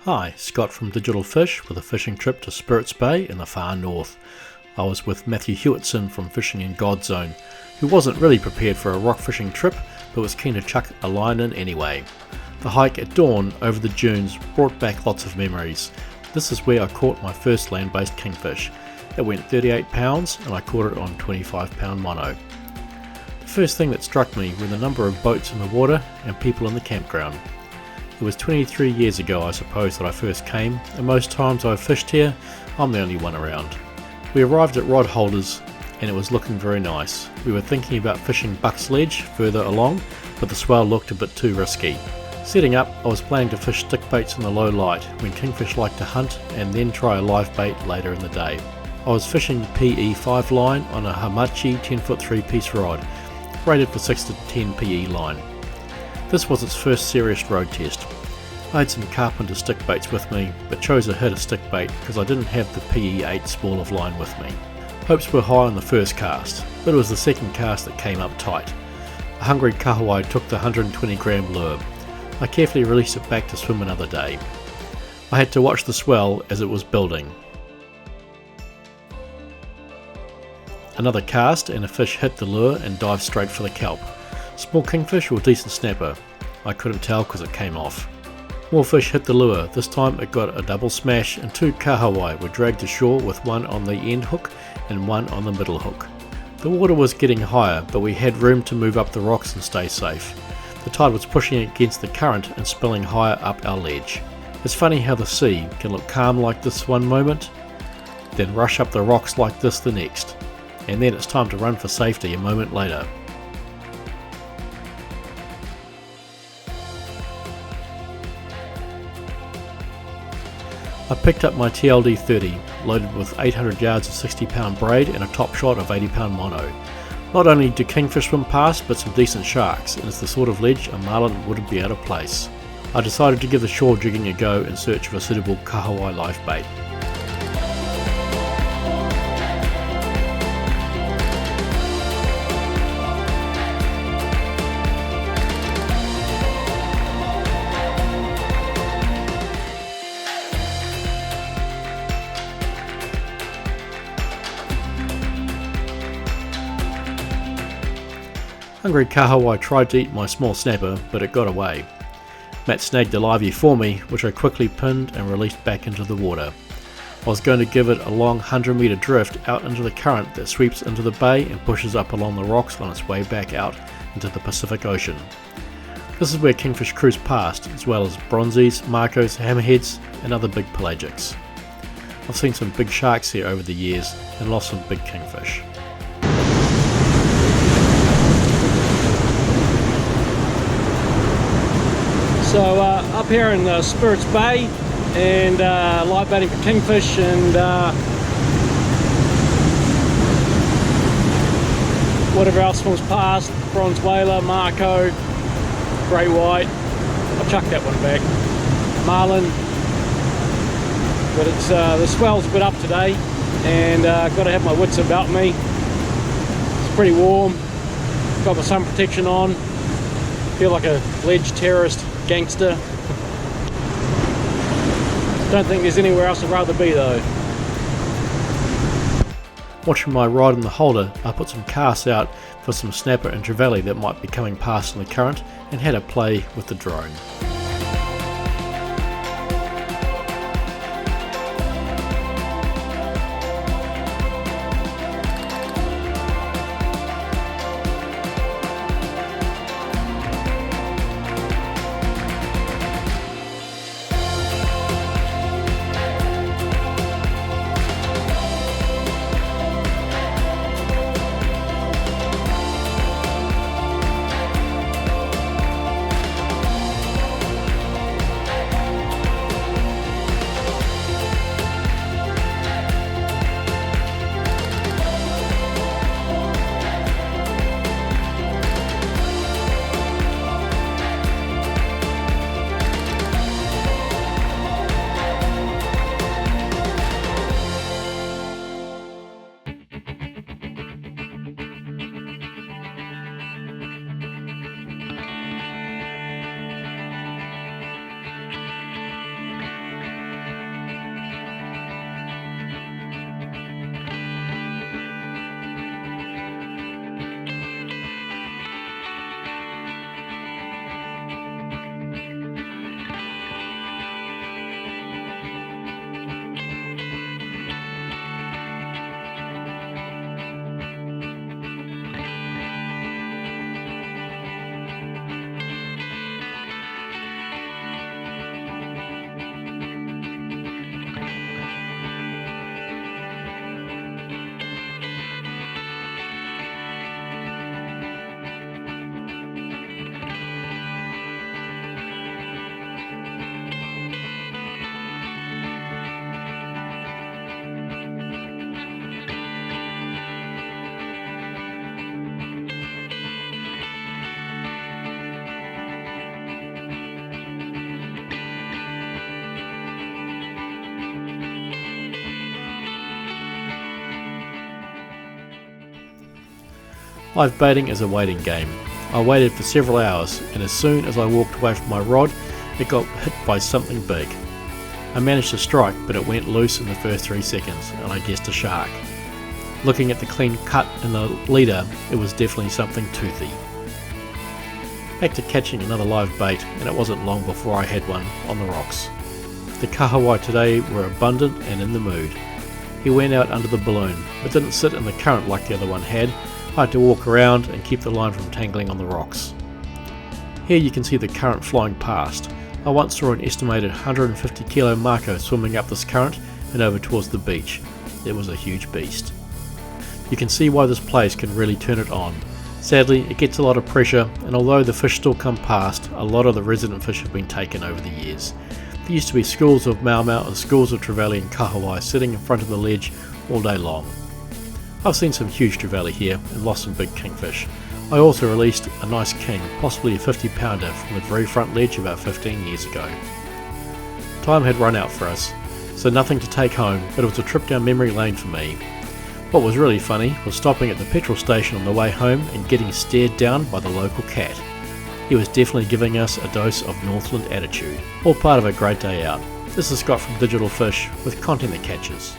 Hi, Scott from Digital Fish with a fishing trip to Spirits Bay in the far north. I was with Matthew Hewitson from Fishing in God's Zone, who wasn't really prepared for a rock fishing trip but was keen to chuck a line in anyway. The hike at dawn over the dunes brought back lots of memories. This is where I caught my first land-based kingfish. It went 38 pounds and I caught it on 25 pound mono. The first thing that struck me were the number of boats in the water and people in the campground. It was 23 years ago, I suppose, that I first came, and most times I've fished here, I'm the only one around. We arrived at Rod Holders and it was looking very nice. We were thinking about fishing Buck's Ledge further along, but the swell looked a bit too risky. Setting up, I was planning to fish stick baits in the low light when kingfish like to hunt and then try a live bait later in the day. I was fishing the PE 5 line on a Hamachi 10-foot 3-piece rod, rated for 6 to 10 PE line. This was its first serious road test. I had some carpenter stick baits with me, but chose a hitter stick bait because I didn't have the PE 8 spool of line with me. Hopes were high on the first cast, but it was the second cast that came up tight. A hungry kahawai took the 120 gram lure. I carefully released it back to swim another day. I had to watch the swell as it was building. Another cast and a fish hit the lure and dived straight for the kelp. Small kingfish or decent snapper? I couldn't tell because it came off. More fish hit the lure. This time it got a double smash and 2 kahawai were dragged ashore with one on the end hook and one on the middle hook. The water was getting higher, but we had room to move up the rocks and stay safe. The tide was pushing against the current and spilling higher up our ledge. It's funny how the sea can look calm like this one moment, then rush up the rocks like this the next, and then it's time to run for safety a moment later. I picked up my TLD 30, loaded with 800 yards of 60 pound braid and a top shot of 80 pound mono. Not only do kingfish swim past, but some decent sharks, and it's the sort of ledge a marlin wouldn't be out of place. I decided to give the shore jigging a go in search of a suitable kahawai live bait. Hungry kahawai tried to eat my small snapper, but it got away. Matt snagged a livey for me, which I quickly pinned and released back into the water. I was going to give it a long 100-metre drift out into the current that sweeps into the bay and pushes up along the rocks on its way back out into the Pacific Ocean. This is where kingfish cruise past, as well as bronzies, marcos, hammerheads and other big pelagics. I've seen some big sharks here over the years and lost some big kingfish. So up here in Spirits Bay and live baiting for kingfish and whatever else swims past, bronze whaler, marco, great white. I'll chuck that one back, marlin, but it's the swell's a bit up today and got to have my wits about me. It's pretty warm, got my sun protection on, feel like a ledge terrorist gangster. Don't think there's anywhere else I'd rather be though. Watching my rod in the holder, I put some casts out for some snapper and trevally that might be coming past in the current and had a play with the drone. Live baiting is a waiting game. I waited for several hours, and as soon as I walked away from my rod, it got hit by something big. I managed to strike, but it went loose in the first 3 seconds, and I guessed a shark. Looking at the clean cut in the leader, it was definitely something toothy. Back to catching another live bait, and it wasn't long before I had one on the rocks. The kahawai today were abundant and in the mood. He went out under the balloon, but didn't sit in the current like the other one had. I had to walk around and keep the line from tangling on the rocks. Here you can see the current flying past. I once saw an estimated 150 kilo mako swimming up this current and over towards the beach. It was a huge beast. You can see why this place can really turn it on. Sadly, it gets a lot of pressure, and although the fish still come past, a lot of the resident fish have been taken over the years. There used to be schools of maumau and schools of trevally and kahawai sitting in front of the ledge all day long. I've seen some huge trevally here and lost some big kingfish. I also released a nice king, possibly a 50 pounder, from the very front ledge about 15 years ago. Time had run out for us, so nothing to take home, but it was a trip down memory lane for me. What was really funny was stopping at the petrol station on the way home and getting stared down by the local cat. He was definitely giving us a dose of Northland attitude. All part of a great day out. This is Scott from Digital Fish with content that catches.